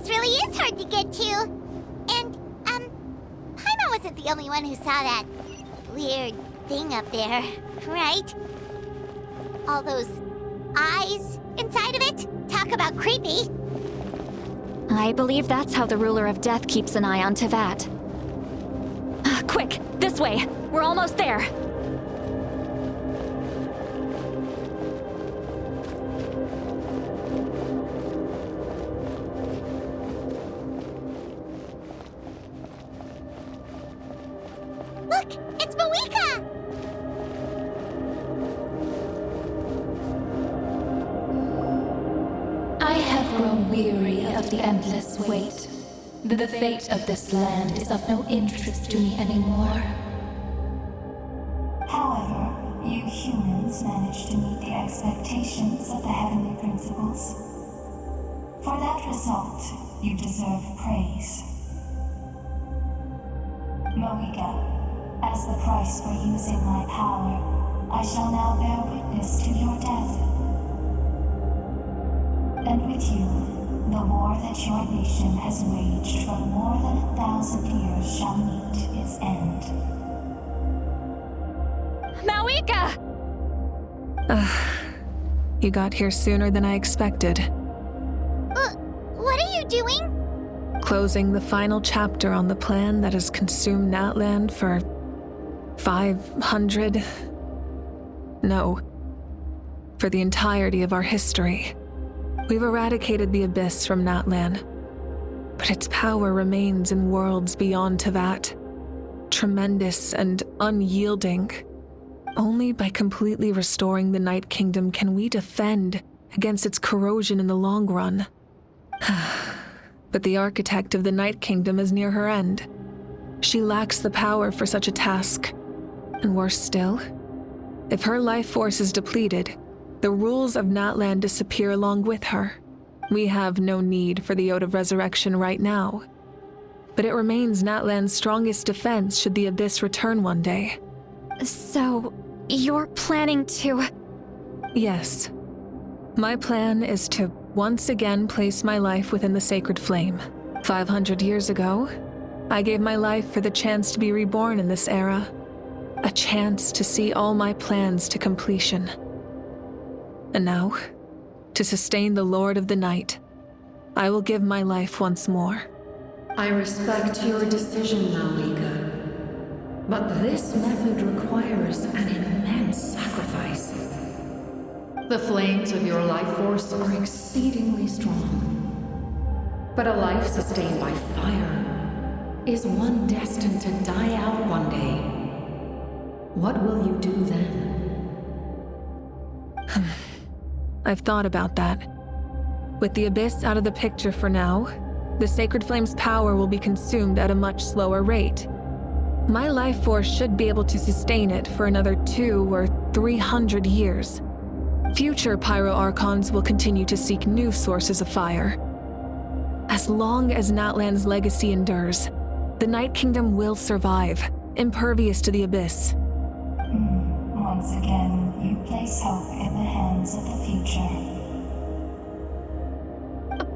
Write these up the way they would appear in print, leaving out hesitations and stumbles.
place really is hard to get to. And, Paimon wasn't the only one who saw that weird thing up there, right? All those eyes inside of it? Talk about creepy. I believe that's how the ruler of death keeps an eye on Teyvat. Quick, this way! We're almost there! Look! It's Mavuika! I have grown weary of the endless wait. The fate of this land is of no interest to me anymore. However, you humans managed to meet the expectations of the heavenly principles. For that result, you deserve praise. Mavuika, as the price for using my power, I shall now bear witness to your death. And with you, the war that your nation has waged for more than 1,000 years shall meet its end. Mavuika! You got here sooner than I expected. What are you doing? Closing the final chapter on the plan that has consumed Natlan for 500... No. For the entirety of our history. We've eradicated the Abyss from Natlan, but its power remains in worlds beyond Teyvat. Tremendous and unyielding. Only by completely restoring the Night Kingdom can we defend against its corrosion in the long run. But the architect of the Night Kingdom is near her end. She lacks the power for such a task. And worse still, if her life force is depleted, the rules of Natlan disappear along with her. We have no need for the Ode of Resurrection right now. But it remains Natlan's strongest defense should the Abyss return one day. So, you're planning to... Yes. My plan is to once again place my life within the sacred flame. 500 years ago, I gave my life for the chance to be reborn in this era. A chance to see all my plans to completion. And now, to sustain the Lord of the Night, I will give my life once more. I respect your decision, Mavuika, but this method requires an immense sacrifice. The flames of your life force are exceedingly strong, but a life sustained by fire is one destined to die out one day. What will you do then? I've thought about that. With the Abyss out of the picture for now, the Sacred Flame's power will be consumed at a much slower rate. My life force should be able to sustain it for another 200 or 300 years. Future Pyro-Archons will continue to seek new sources of fire. As long as Natlan's legacy endures, the Night Kingdom will survive, impervious to the Abyss. Once again, you place hope in the hands of the future.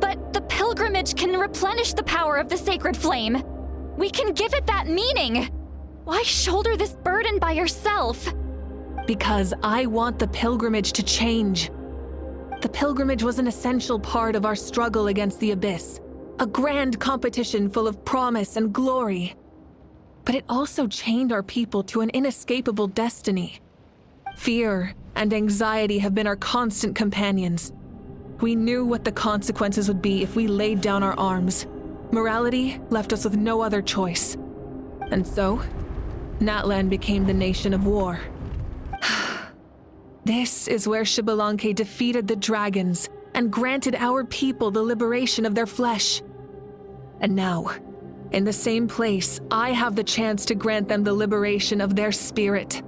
But the pilgrimage can replenish the power of the sacred flame. We can give it that meaning. Why shoulder this burden by yourself? Because I want the pilgrimage to change. The pilgrimage was an essential part of our struggle against the Abyss. A grand competition full of promise and glory. But it also chained our people to an inescapable destiny. Fear and anxiety have been our constant companions. We knew what the consequences would be if we laid down our arms. Morality left us with no other choice. And so, Natlan became the nation of war. This is where Xbalanque defeated the dragons and granted our people the liberation of their flesh. And now, in the same place, I have the chance to grant them the liberation of their spirit.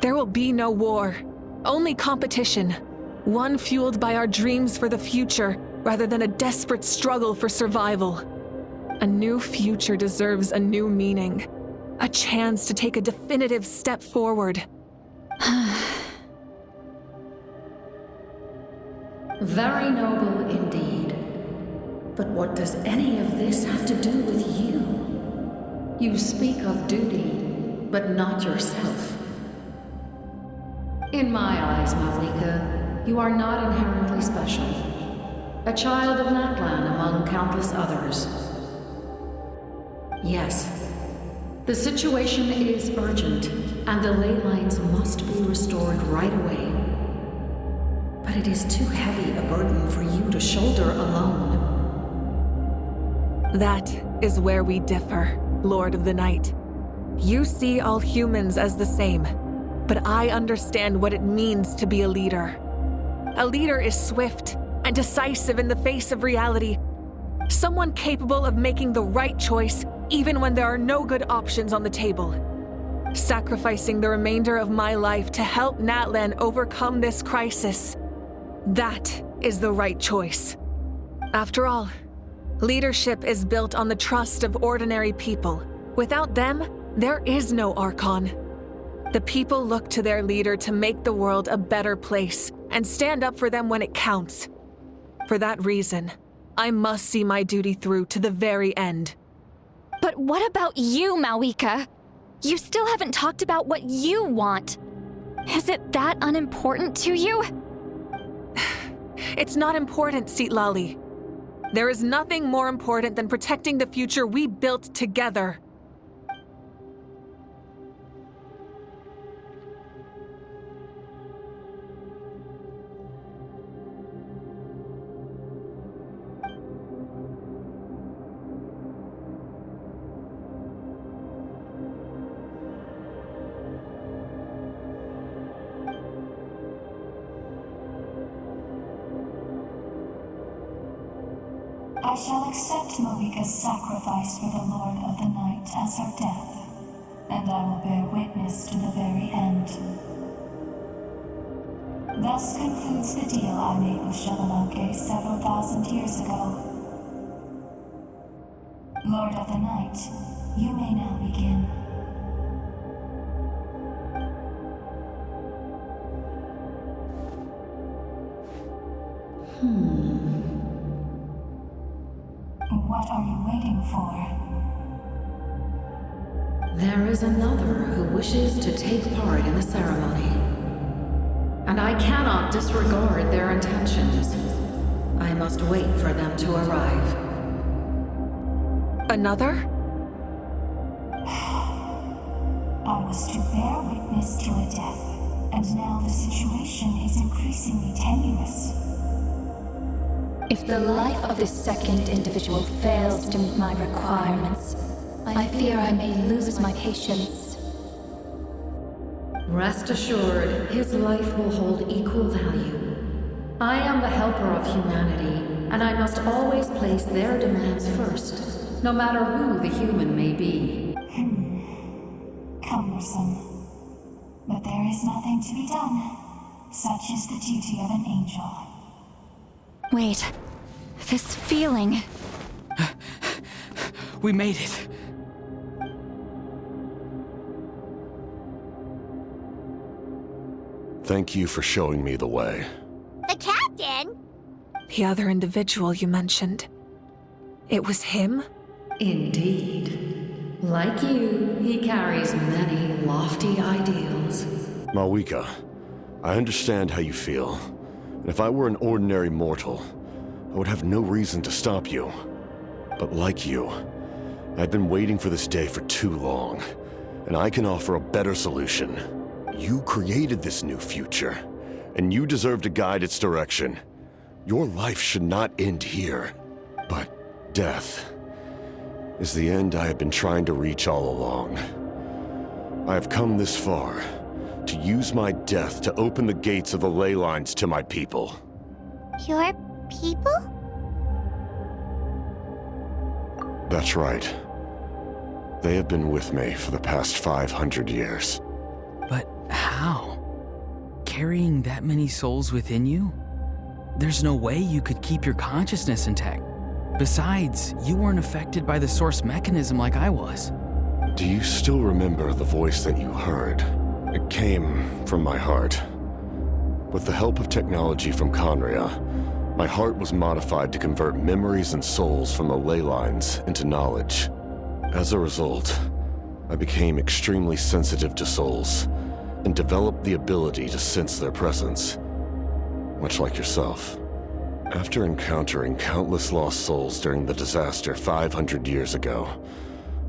There will be no war, only competition. One fueled by our dreams for the future, rather than a desperate struggle for survival. A new future deserves a new meaning. A chance to take a definitive step forward. Very noble indeed. But what does any of this have to do with you? You speak of duty, but not yourself. In my eyes, Mavuika, you are not inherently special. A child of Natlan among countless others. Yes, the situation is urgent, and the ley lines must be restored right away. But it is too heavy a burden for you to shoulder alone. That is where we differ, Lord of the Night. You see all humans as the same, but I understand what it means to be a leader. A leader is swift and decisive in the face of reality. Someone capable of making the right choice even when there are no good options on the table. Sacrificing the remainder of my life to help Natlan overcome this crisis. That is the right choice. After all, leadership is built on the trust of ordinary people. Without them, there is no Archon. The people look to their leader to make the world a better place and stand up for them when it counts. For that reason, I must see my duty through to the very end. But what about you, Mavuika? You still haven't talked about what you want. Is it that unimportant to you? It's not important, Citlali. There is nothing more important than protecting the future we built together. I shall accept Mavuika's sacrifice for the Lord of the Night as her death, and I will bear witness to the very end. Thus concludes the deal I made with Xbalanque several thousand years ago. Lord of the Night, you may now begin. What are you waiting for? There is another who wishes to take part in the ceremony. And I cannot disregard their intentions. I must wait for them to arrive. Another? I was to bear witness to a death, and now the situation is increasingly tenuous. If the life of this second individual fails to meet my requirements, I fear I may lose my patience. Rest assured, his life will hold equal value. I am the helper of humanity, and I must always place their demands first, no matter who the human may be. Cumbersome. But there is nothing to be done. Such is the duty of an angel. Wait, this feeling. We made it. Thank you for showing me the way. The captain? The other individual you mentioned. It was him? Indeed. Like you, he carries many lofty ideals. Mavuika, I understand how you feel. And if I were an ordinary mortal, I would have no reason to stop you. But like you, I've been waiting for this day for too long, and I can offer a better solution. You created this new future, and you deserve to guide its direction. Your life should not end here, but death is the end I have been trying to reach all along. I have come this far to use my death to open the gates of the ley lines to my people. Your people? That's right. They have been with me for the past 500 years. But how? Carrying that many souls within you? There's no way you could keep your consciousness intact. Besides, you weren't affected by the source mechanism like I was. Do you still remember the voice that you heard? It came from my heart. With the help of technology from Conria, My heart was modified to convert memories and souls from the ley lines into knowledge. As a result, I became extremely sensitive to souls and developed the ability to sense their presence, much like yourself. After encountering countless lost souls during the disaster 500 years ago,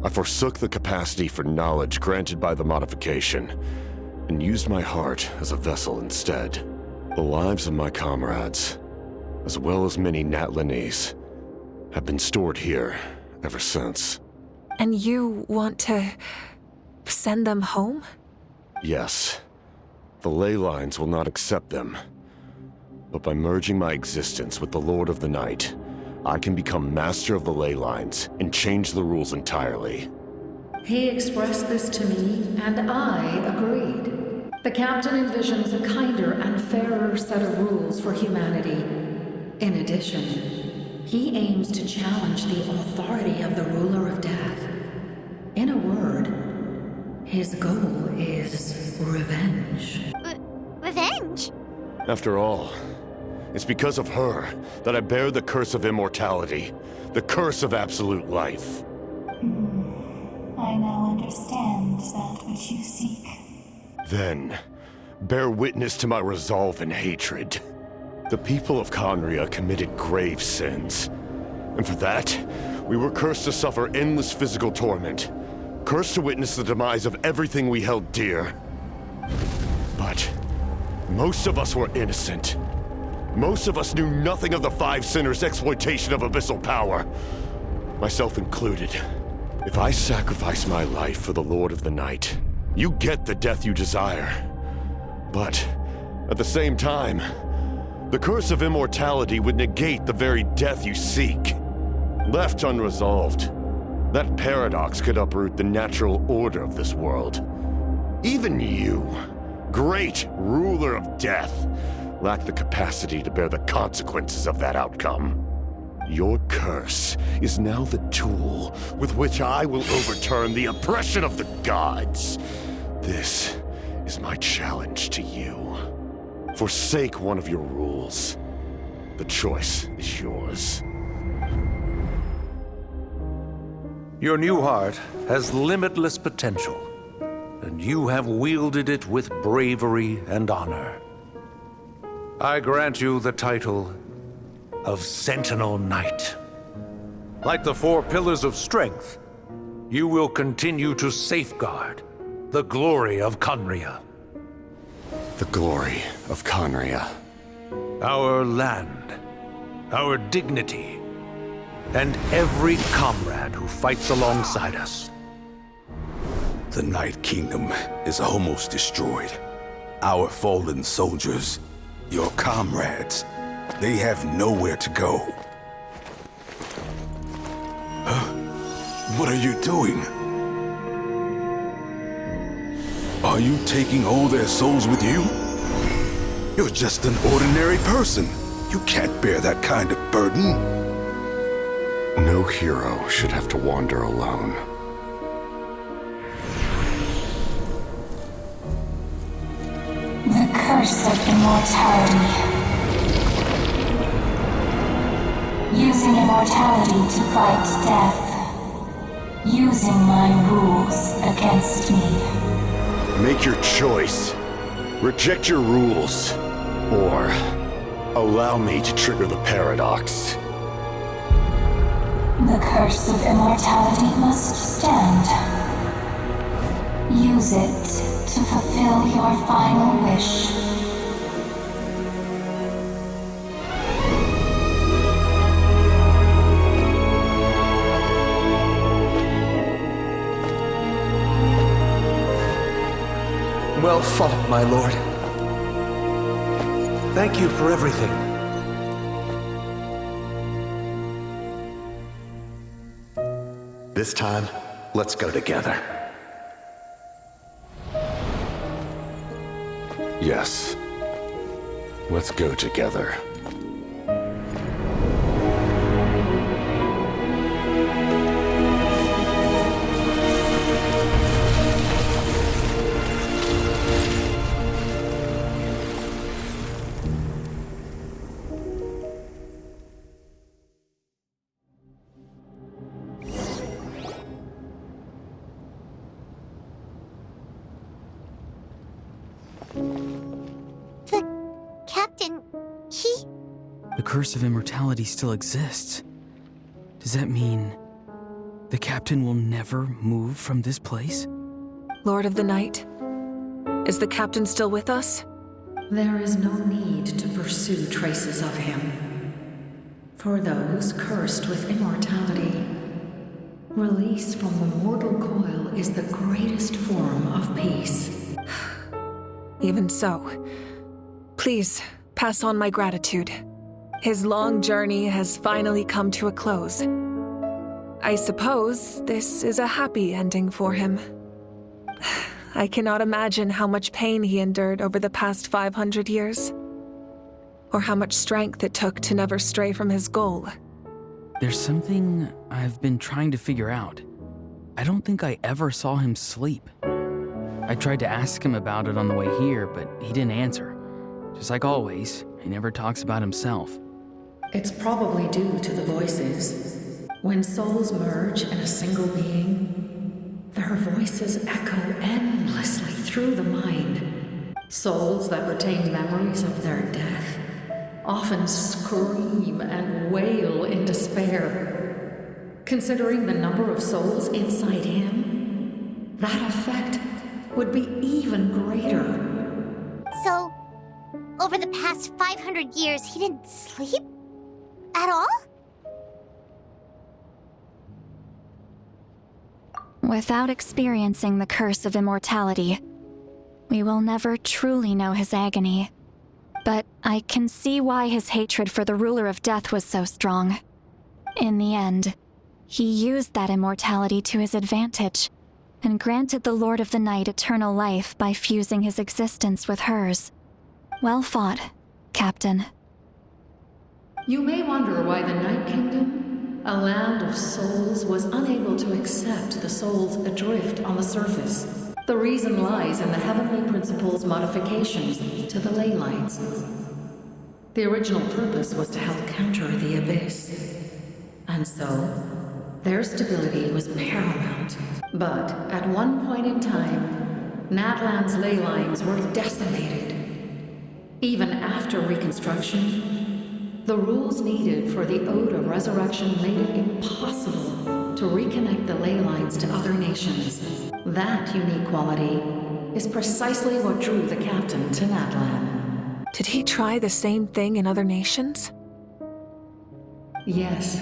I forsook the capacity for knowledge granted by the modification and used my heart as a vessel instead. The lives of my comrades, as well as many Natlanese, have been stored here ever since. And you want to send them home? Yes. The ley lines will not accept them. But by merging my existence with the Lord of the Night, I can become master of the ley lines and change the rules entirely. He expressed this to me, and I agreed. The captain envisions a kinder and fairer set of rules for humanity. In addition, he aims to challenge the authority of the ruler of death. In a word, his goal is revenge. Revenge? After all, it's because of her that I bear the curse of immortality, the curse of absolute life. I now understand that which you seek. Then, bear witness to my resolve and hatred. The people of Conria committed grave sins, and for that, we were cursed to suffer endless physical torment, cursed to witness the demise of everything we held dear. But most of us were innocent. Most of us knew nothing of the Five Sinners' exploitation of abyssal power, myself included. If I sacrifice my life for the Lord of the Night, you get the death you desire. But at the same time, the curse of immortality would negate the very death you seek. Left unresolved, that paradox could uproot the natural order of this world. Even you, great ruler of death, lack the capacity to bear the consequences of that outcome. Your curse is now the tool with which I will overturn the oppression of the gods. This is my challenge to you. Forsake one of your rules. The choice is yours. Your new heart has limitless potential, and you have wielded it with bravery and honor. I grant you the title of Sentinel Knight. Like the four pillars of strength, you will continue to safeguard the glory of Conria. The glory of Conria. Our land, our dignity, and every comrade who fights alongside us. The Night Kingdom is almost destroyed. Our fallen soldiers, your comrades, they have nowhere to go. What are you doing? Are you taking all their souls with you? You're just an ordinary person. You can't bear that kind of burden. No hero should have to wander alone. The curse of immortality. Using immortality to fight death. Using my rules against me. Make your choice. Reject your rules. Or allow me to trigger the paradox. The curse of immortality must stand. Use it to fulfill your final wish. Well fought, my lord. Thank you for everything. This time, let's go together. Yes. Let's go together. the curse of immortality still exists. Does that mean the captain will never move from this place? Lord of the Night, is the captain still with us? There is no need to pursue traces of him. For those cursed with immortality, release from the mortal coil is the greatest form of peace. Even so, please pass on my gratitude. His long journey has finally come to a close. I suppose this is a happy ending for him. I cannot imagine how much pain he endured over the past 500 years, or how much strength it took to never stray from his goal. There's something I've been trying to figure out. I don't think I ever saw him sleep. I tried to ask him about it on the way here, but he didn't answer. Just like always, he never talks about himself. It's probably due to the voices. When souls merge in a single being, their voices echo endlessly through the mind. Souls that retain memories of their death often scream and wail in despair. Considering the number of souls inside him, that effect would be even greater. So, over the past 500 years, he didn't sleep? At all? Without experiencing the curse of immortality, we will never truly know his agony. But I can see why his hatred for the ruler of death was so strong. In the end, he used that immortality to his advantage, and granted the Lord of the Night eternal life by fusing his existence with hers. Well fought, Captain. You may wonder why the Night Kingdom, a land of souls, was unable to accept the souls adrift on the surface. The reason lies in the Heavenly Principle's modifications to the ley lines. The original purpose was to help counter the Abyss. And so, their stability was paramount. But at one point in time, Natlan's ley lines were decimated. Even after reconstruction, the rules needed for the Ode of Resurrection made it impossible to reconnect the ley lines to other nations. That unique quality is precisely what drew the captain to Natlan. Did he try the same thing in other nations? Yes,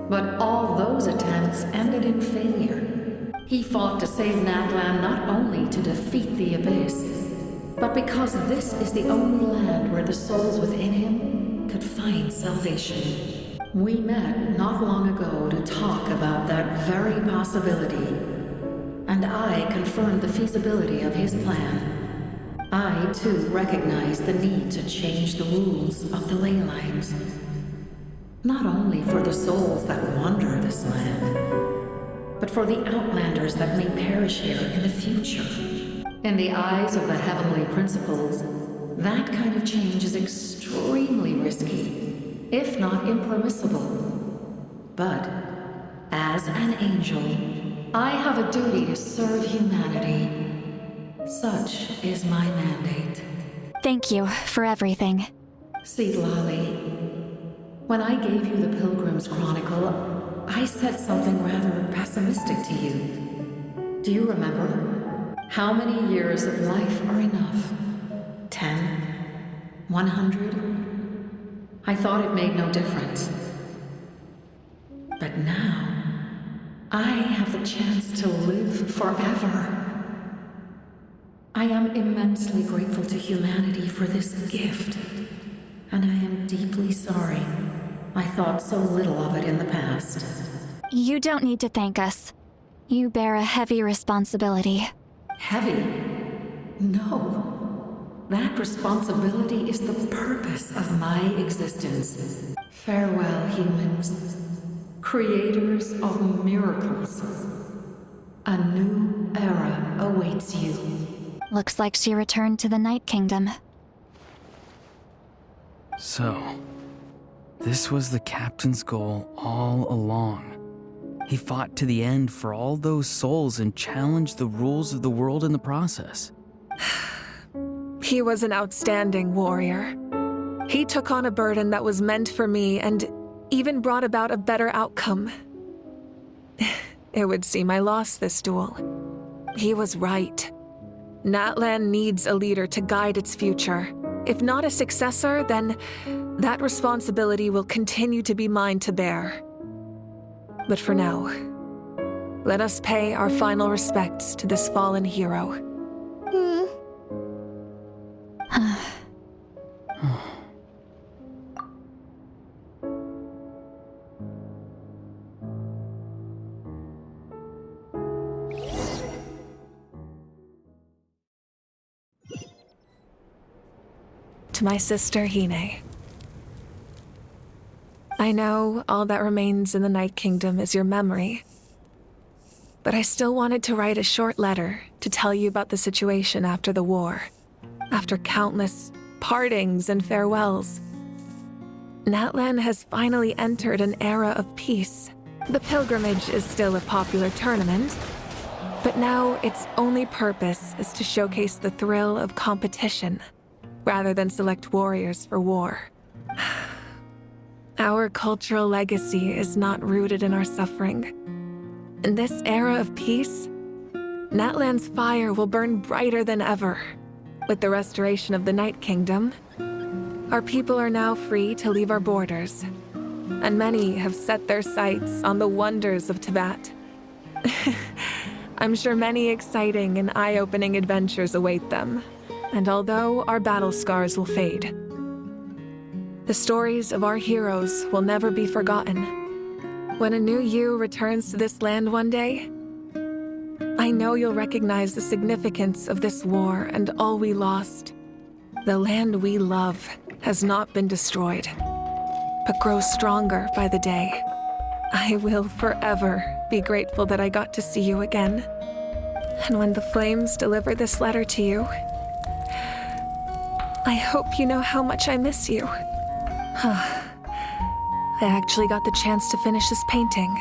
but all those attempts ended in failure. He fought to save Natlan not only to defeat the Abyss, but because this is the only land where the souls within him could find salvation. We met not long ago to talk about that very possibility, and I confirmed the feasibility of his plan. I, too, recognized the need to change the rules of the ley lines. Not only for the souls that wander this land, but for the outlanders that may perish here in the future. In the eyes of the Heavenly Principles, that kind of change is extremely risky, if not impermissible. But, as an angel, I have a duty to serve humanity. Such is my mandate. Thank you for everything. Lali, when I gave you the Pilgrim's Chronicle, I said something rather pessimistic to you. Do you remember? How many years of life are enough? 10? 100? I thought it made no difference. But now, I have the chance to live forever. I am immensely grateful to humanity for this gift, and I am deeply sorry I thought so little of it in the past. You don't need to thank us. You bear a heavy responsibility. Heavy? No. That responsibility is the purpose of my existence. Farewell, humans. Creators of miracles. A new era awaits you. Looks like she returned to the Night Kingdom. So, this was the captain's goal all along. He fought to the end for all those souls and challenged the rules of the world in the process. He was an outstanding warrior. He took on a burden that was meant for me and even brought about a better outcome. It would seem I lost this duel. He was right. Natlan needs a leader to guide its future. If not a successor, then that responsibility will continue to be mine to bear. But for now, let us pay our final respects to this fallen hero. To my sister Hine. I know all that remains in the Night Kingdom is your memory, but I still wanted to write a short letter to tell you about the situation after the war. After countless partings and farewells, Natlan has finally entered an era of peace. The pilgrimage is still a popular tournament, but now its only purpose is to showcase the thrill of competition, rather than select warriors for war. Our cultural legacy is not rooted in our suffering. In this era of peace, Natlan's fire will burn brighter than ever. With the restoration of the Night Kingdom, our people are now free to leave our borders, and many have set their sights on the wonders of Tibet. I'm sure many exciting and eye-opening adventures await them. And although our battle scars will fade, the stories of our heroes will never be forgotten. When a new you returns to this land one day, I know you'll recognize the significance of this war and all we lost. The land we love has not been destroyed, but grows stronger by the day. I will forever be grateful that I got to see you again. And when the flames deliver this letter to you, I hope you know how much I miss you. I actually got the chance to finish this painting.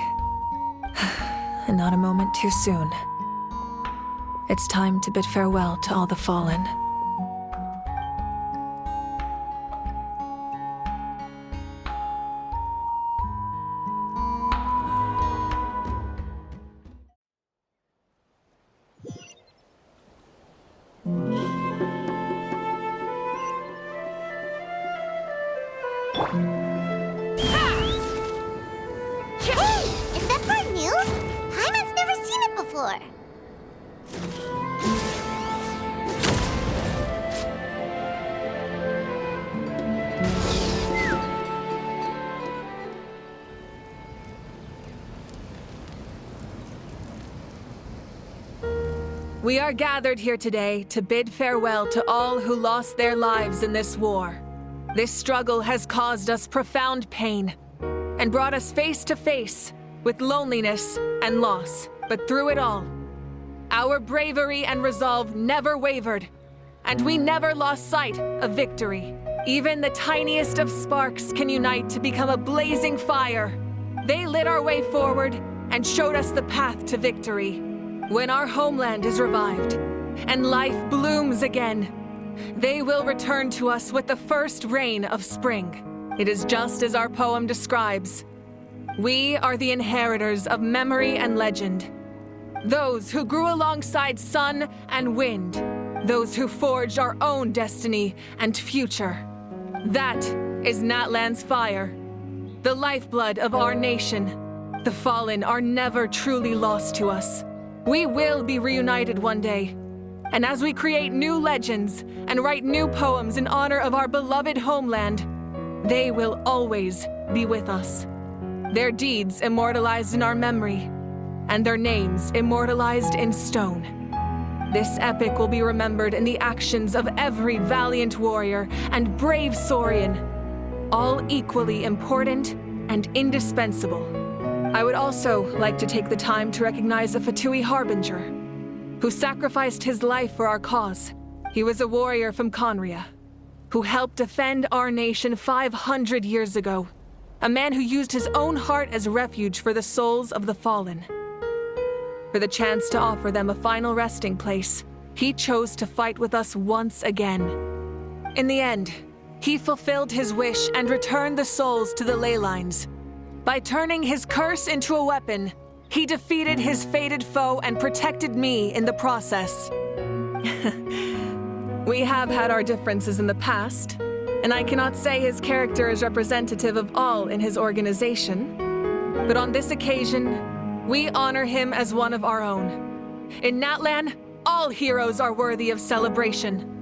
And not a moment too soon. It's time to bid farewell to all the fallen. Is that part new? Paimon's never seen it before. We are gathered here today to bid farewell to all who lost their lives in this war. This struggle has caused us profound pain and brought us face to face with loneliness and loss. But through it all, our bravery and resolve never wavered, and we never lost sight of victory. Even the tiniest of sparks can unite to become a blazing fire. They lit our way forward and showed us the path to victory. When our homeland is revived and life blooms again, they will return to us with the first rain of spring. It is just as our poem describes. We are the inheritors of memory and legend. Those who grew alongside sun and wind. Those who forged our own destiny and future. That is Natlan's fire, the lifeblood of our nation. The fallen are never truly lost to us. We will be reunited one day. And as we create new legends and write new poems in honor of our beloved homeland, they will always be with us. Their deeds immortalized in our memory, and their names immortalized in stone. This epic will be remembered in the actions of every valiant warrior and brave Saurian, all equally important and indispensable. I would also like to take the time to recognize a Fatui Harbinger, who sacrificed his life for our cause. He was a warrior from Conria, who helped defend our nation 500 years ago. A man who used his own heart as refuge for the souls of the fallen. For the chance to offer them a final resting place, he chose to fight with us once again. In the end, He fulfilled his wish and returned the souls to the ley lines. By turning his curse into a weapon, he defeated his fated foe and protected me in the process. We have had our differences in the past, and I cannot say his character is representative of all in his organization. But on this occasion, we honor him as one of our own. In Natlan, all heroes are worthy of celebration.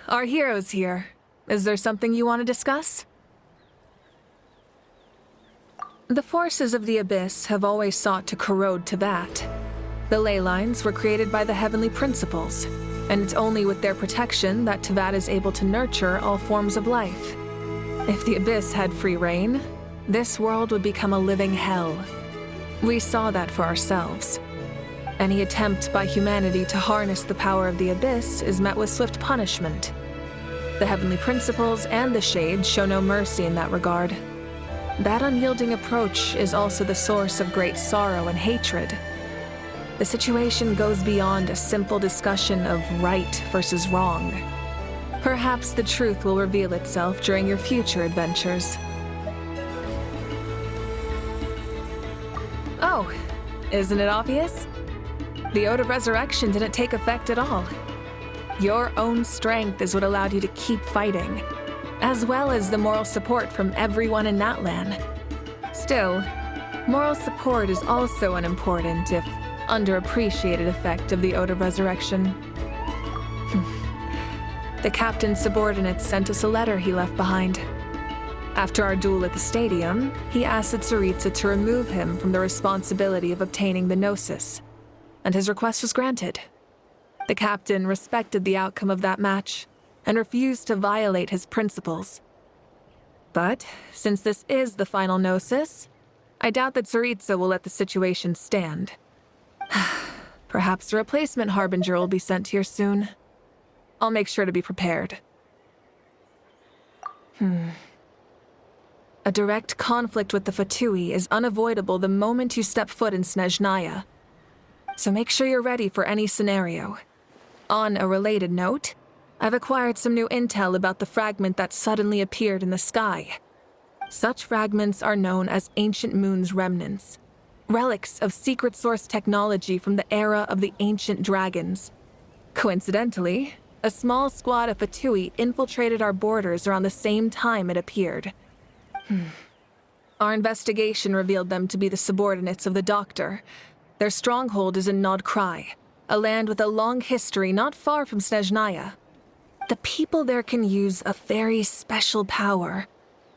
Our hero's here. Is there something you want to discuss? The forces of the Abyss have always sought to corrode Teyvat. The ley lines were created by the Heavenly Principles, and it's only with their protection that Teyvat is able to nurture all forms of life. If the Abyss had free reign, this world would become a living hell. We saw that for ourselves. Any attempt by humanity to harness the power of the Abyss is met with swift punishment. The Heavenly Principles and the Shades show no mercy in that regard. That unyielding approach is also the source of great sorrow and hatred. The situation goes beyond a simple discussion of right versus wrong. Perhaps the truth will reveal itself during your future adventures. Oh, isn't it obvious? The Ode of Resurrection didn't take effect at all. Your own strength is what allowed you to keep fighting, as well as the moral support from everyone in Natlan. Still, moral support is also an important, if underappreciated, effect of the Ode of Resurrection. The captain's subordinates sent us a letter he left behind. After our duel at the stadium, he asked Tsaritsa to remove him from the responsibility of obtaining the Gnosis, and his request was granted. The captain respected the outcome of that match and refused to violate his principles. But since this is the final Gnosis, I doubt that Tsaritsa will let the situation stand. Perhaps a replacement Harbinger will be sent here soon. I'll make sure to be prepared. A direct conflict with the Fatui is unavoidable the moment you step foot in Snezhnaya. So make sure you're ready for any scenario. On a related note, I've acquired some new intel about the fragment that suddenly appeared in the sky. Such fragments are known as Ancient Moon's remnants, relics of secret source technology from the era of the ancient dragons. Coincidentally, a small squad of Fatui infiltrated our borders around the same time it appeared. Our investigation revealed them to be the subordinates of the Doctor. Their stronghold is in Nod Krai, a land with a long history not far from Snezhnaya. The people there can use a very special power.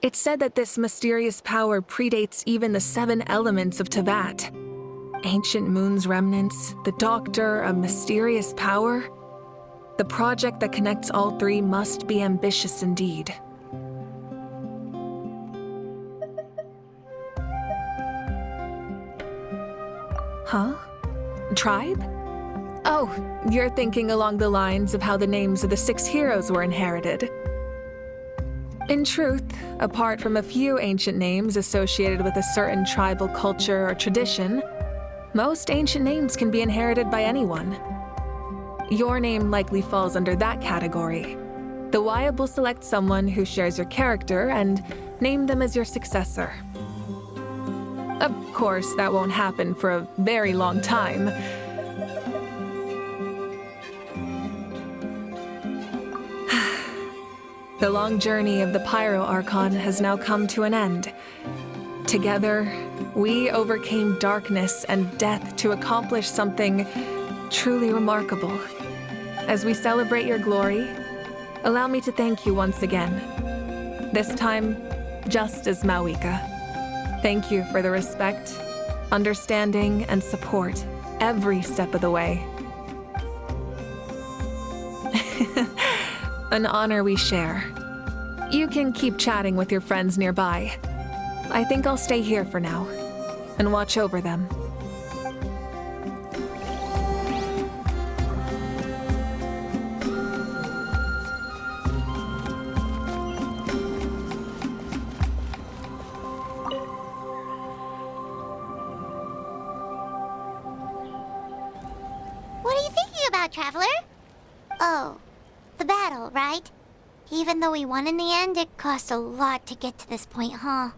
It's said that this mysterious power predates even the 7 elements of Teyvat. Ancient Moon's remnants, the Doctor, a mysterious power. The project that connects all 3 must be ambitious indeed. Huh? Tribe? Oh, you're thinking along the lines of how the names of the 6 heroes were inherited. In truth, apart from a few ancient names associated with a certain tribal culture or tradition, most ancient names can be inherited by anyone. Your name likely falls under that category. The Wyab will select someone who shares your character and name them as your successor. Of course, that won't happen for a very long time. The long journey of the Pyro Archon has now come to an end. Together, we overcame darkness and death to accomplish something truly remarkable. As we celebrate your glory, allow me to thank you once again. This time, just as Mavuika. Thank you for the respect, understanding, and support every step of the way. An honor we share. You can keep chatting with your friends nearby. I think I'll stay here for now and watch over them. What are you thinking about, Traveler? Oh, the battle, right? Even though we won in the end, it cost a lot to get to this point, huh?